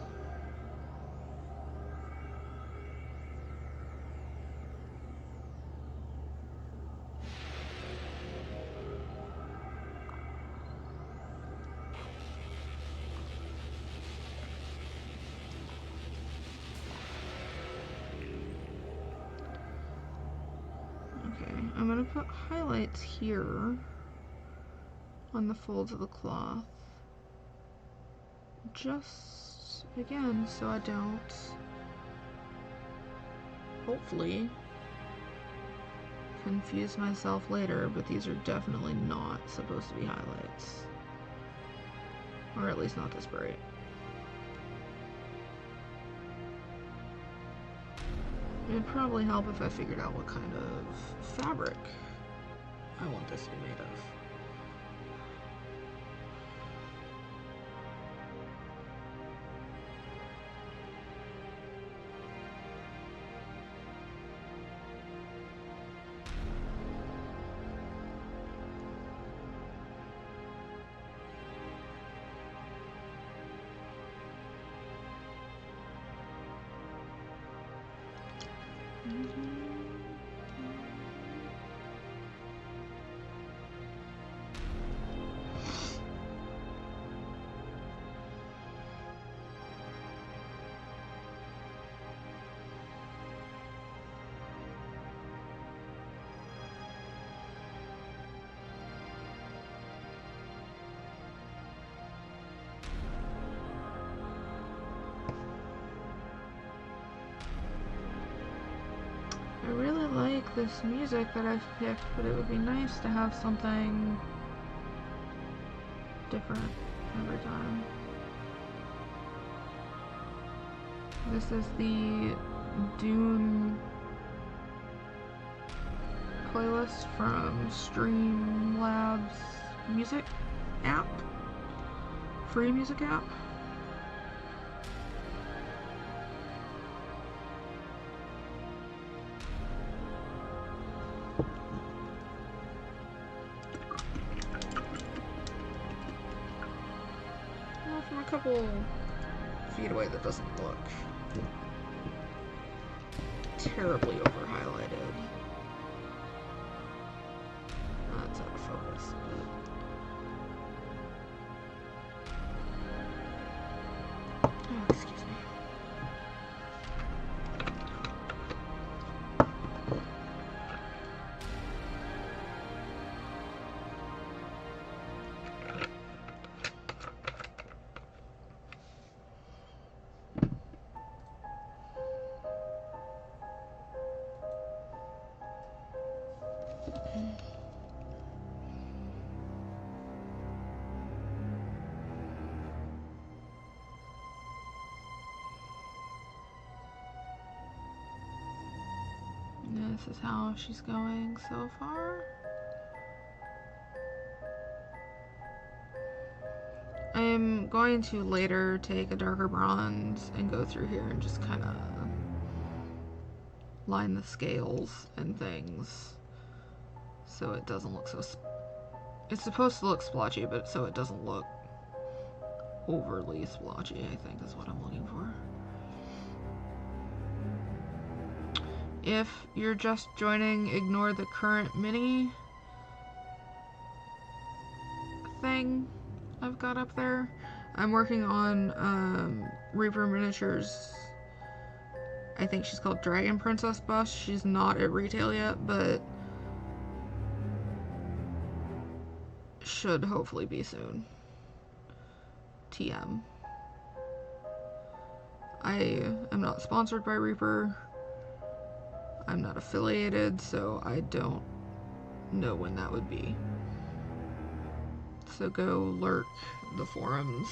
Okay, I'm gonna put highlights here on the folds of the cloth, just again so I don't, hopefully, confuse myself later, but these are definitely not supposed to be highlights, or at least not this bright. It'd probably help if I figured out what kind of fabric I want this to be made of. I really like this music that I've picked, but it would be nice to have something different every time. This is the Dune playlist from Streamlabs music app, free music app. From a couple feet away, that doesn't look terribly over highlighted. That's out of focus, but... Oh, excuse me. This is how she's going so far. I'm going to later take a darker bronze and go through here and just kind of line the scales and things so it doesn't look so... It's supposed to look splotchy, but so it doesn't look overly splotchy, I think is what I'm looking for. If you're just joining, ignore the current mini thing I've got up there. I'm working on Reaper Miniatures. I think she's called Dragon Princess bust. She's not at retail yet, but should hopefully be soon. TM. I am not sponsored by Reaper. I'm not affiliated, so I don't know when that would be. So go lurk the forums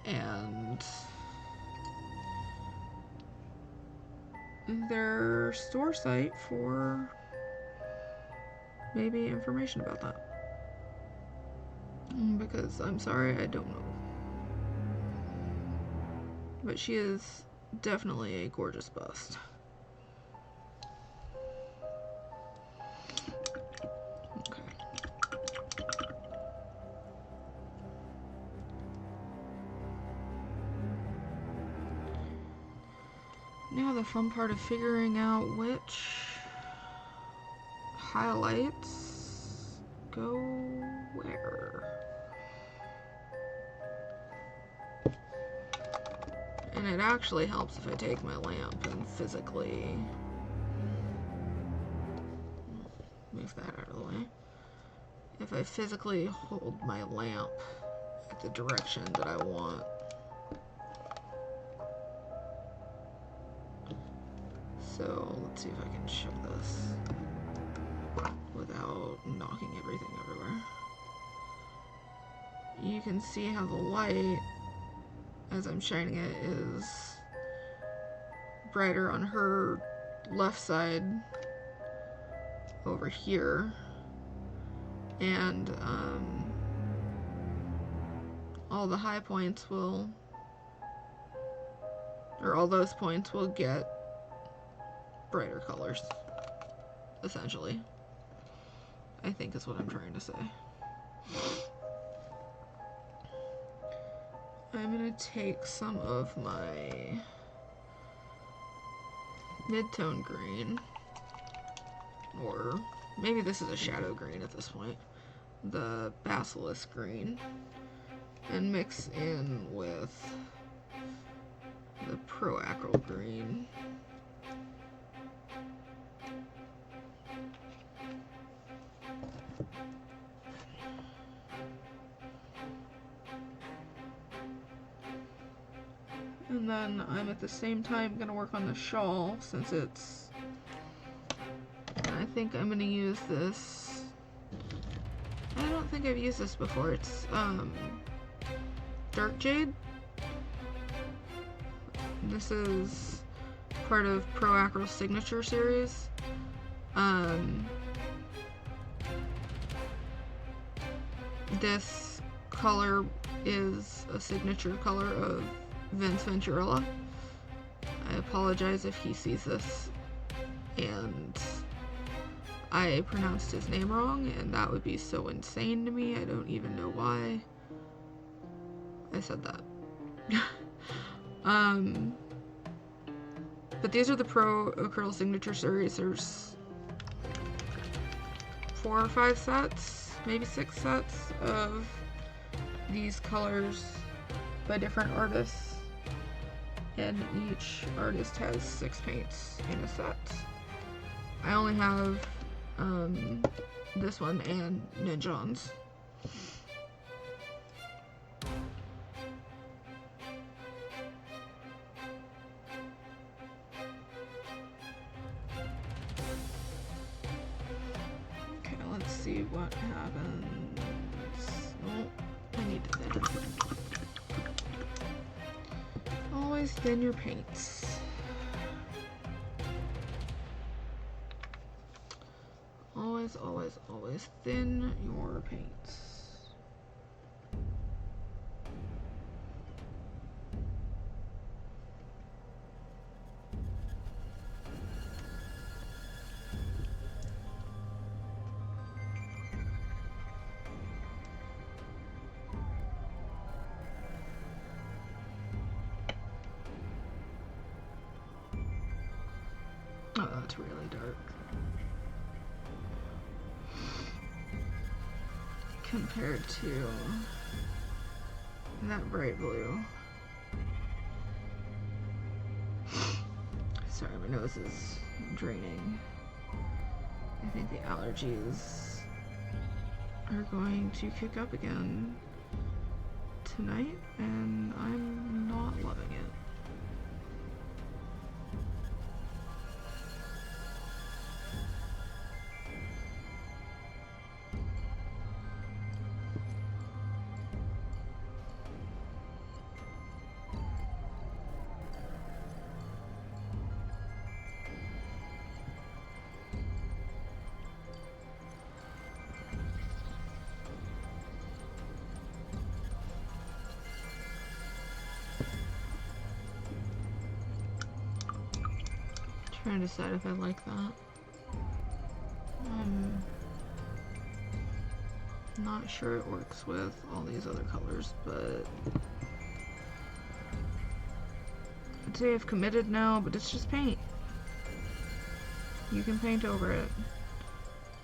and their store site for maybe information about that. Because I'm sorry, I don't know. But she is definitely a gorgeous bust. Now the fun part of figuring out which highlights go where. And it actually helps if I take my lamp and physically move that out of the way. If I physically hold my lamp at the direction that I want. So let's see if I can show this without knocking everything everywhere. You can see how the light, as I'm shining it, is brighter on her left side over here. And all the high points will, or all those points will get brighter colors, essentially, I think is what I'm trying to say. I'm gonna take some of my mid-tone green, or maybe this is a shadow green at this point, the basilisk green, and mix in with the pro-acryl green. And then I'm at the same time going to work on the shawl, since it's, I think I'm going to use this, I don't think I've used this before, it's Dark Jade. This is part of Pro Acryl's signature series. This color is a signature color of Vince Venturella. I apologize if he sees this and I pronounced his name wrong, and that would be so insane to me. I don't even know why I said that. But these are the Pro Acryl Signature Series. There's 4 or 5 sets, maybe 6 sets of these colors by different artists. And each artist has 6 paints in a set. I only have this one and Ninjon's. Okay, let's see what happens. Oh, I need to thin it. Always thin your paints. Always, always, always thin your paints. Oh, that's really dark. Compared to that bright blue. Sorry, my nose is draining. I think the allergies are going to kick up again tonight, and I'm not loving it. Trying to decide if I like that. I'm not sure it works with all these other colors, but I'd say I've committed now, but it's just paint. You can paint over it.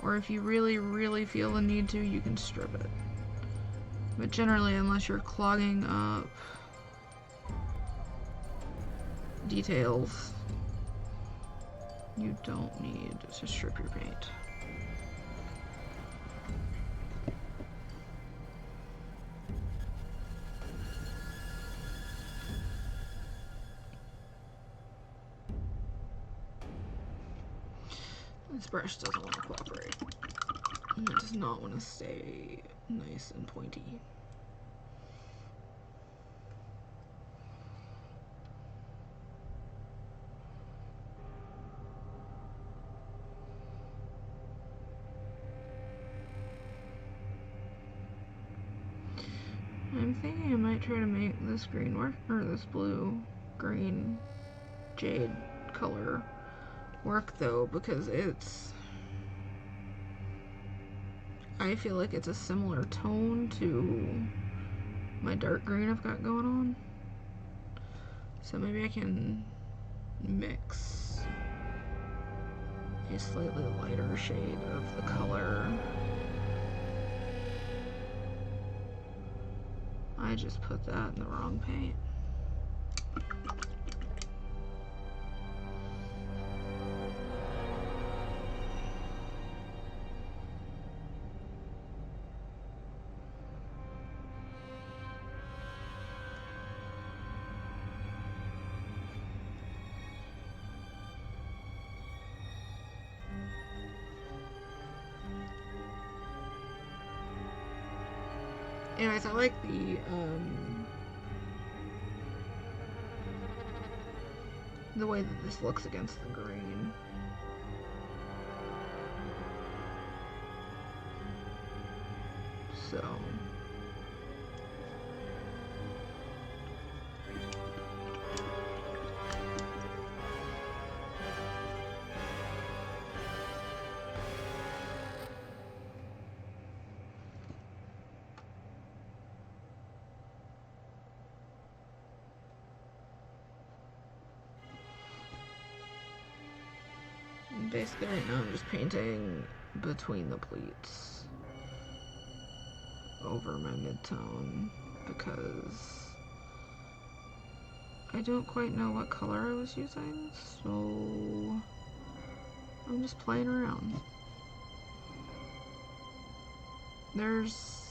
Or if you really, really feel the need to, you can strip it. But generally, unless you're clogging up details, you don't need to strip your paint. This brush doesn't want to cooperate. It does not want to stay nice and pointy. I'm thinking I might try to make this green work, or this blue, green, jade color work though, because I feel like it's a similar tone to my dark green I've got going on. So maybe I can mix a slightly lighter shade of the color. I just put that in the wrong paint. Anyways, I like the way that this looks against the green. So Basically right now I'm just painting between the pleats over my mid-tone because I don't quite know what color I was using, so I'm just playing around. There's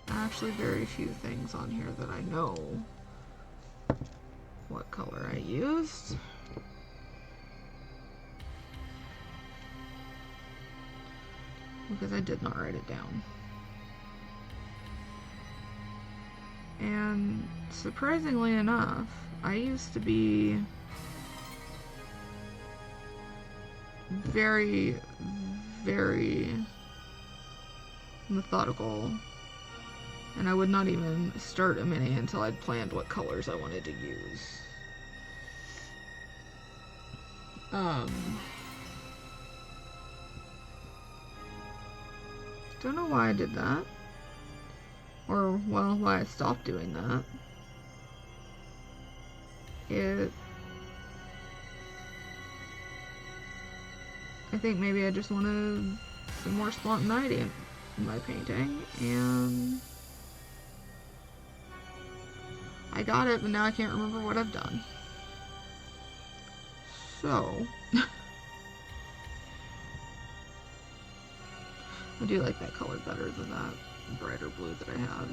actually very few things on here that I know what color I used. Because I did not write it down. And surprisingly enough, I used to be very, very methodical, and I would not even start a mini until I'd planned what colors I wanted to use. Don't know why I did that, or well, why I stopped doing that. I think maybe I just wanted some more spontaneity in my painting, and I got it, but now I can't remember what I've done. So, I do like that color better than that brighter blue that I had.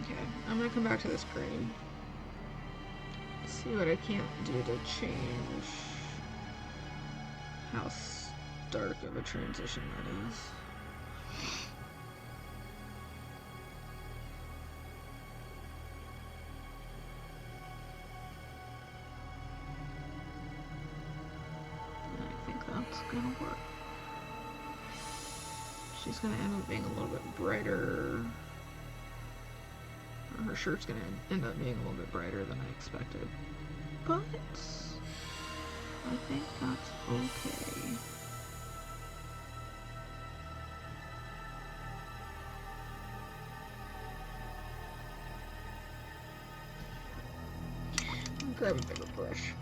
Okay, I'm gonna come back to this cream. See what I can't do to change how stark of a transition that is. I think that's gonna work. She's gonna end up being a little bit brighter. Her shirt's gonna end up being a little bit brighter than I expected. But I think that's okay. I'll grab a bigger brush.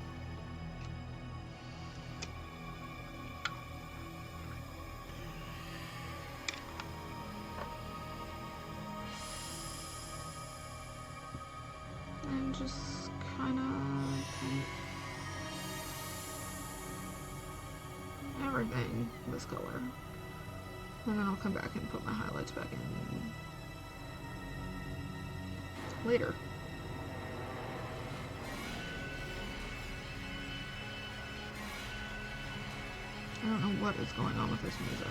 Just kind of paint everything this color, and then I'll come back and put my highlights back in later. I don't know what is going on with this music.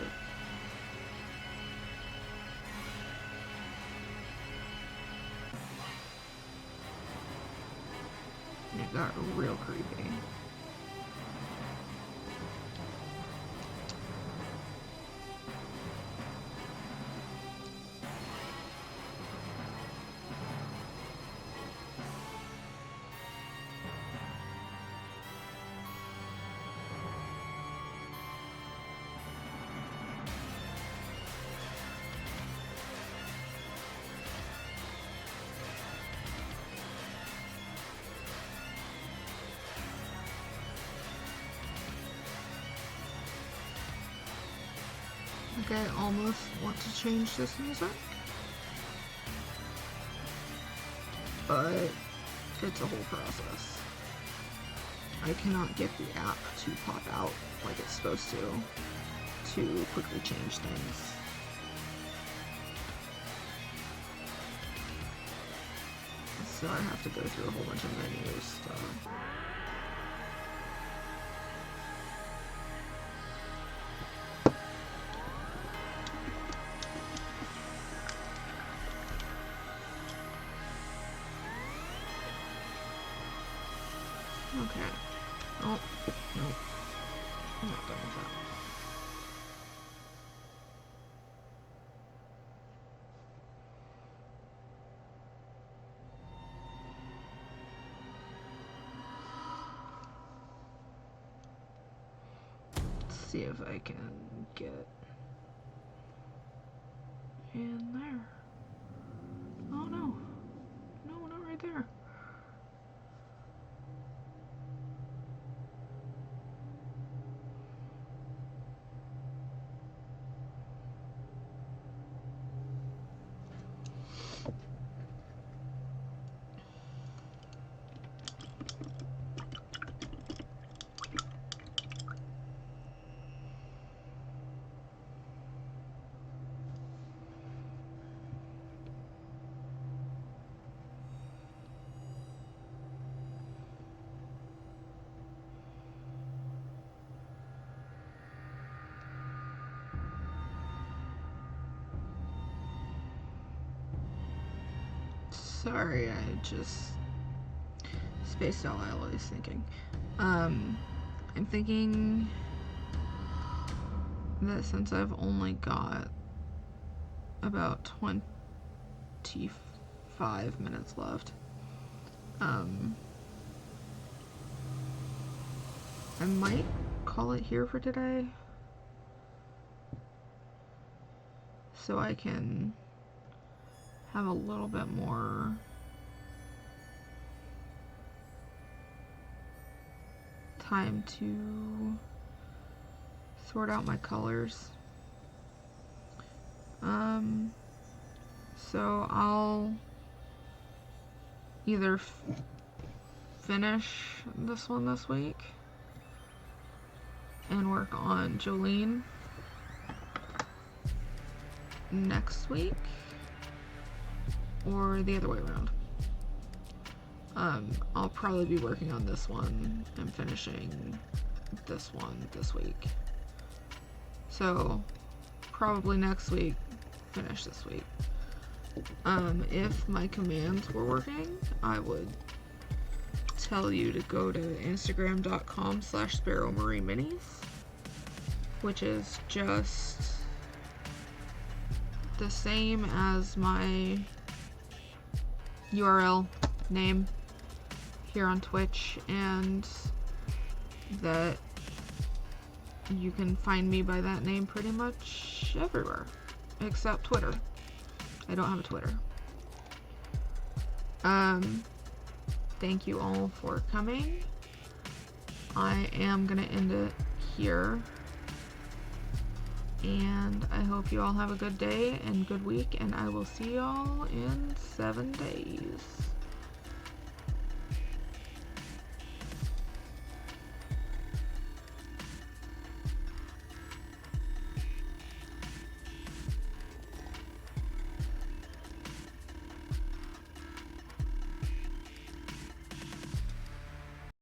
It got real creepy. Like, I almost want to change this music, but it's a whole process. I cannot get the app to pop out like it's supposed to quickly change things. So I have to go through a whole bunch of menus stuff. see if I can get in there. Oh no. No, not right there. Sorry, I just spaced out while I was thinking. I'm thinking that since I've only got about 25 minutes left, I might call it here for today, so I can have a little bit more time to sort out my colors. So I'll either finish this one this week and work on Jolene next week, or the other way around. I'll probably be working on this one and finishing this one this week. So probably next week, finish this week. If my commands were working, I would tell you to go to instagram.com/sparrowmarieminis, which is just the same as my URL name here on Twitch, and that you can find me by that name pretty much everywhere except Twitter. I don't have a Twitter. Thank you all for coming. I am gonna end it here, and I hope you all have a good day and good week, and I will see y'all in 7 days.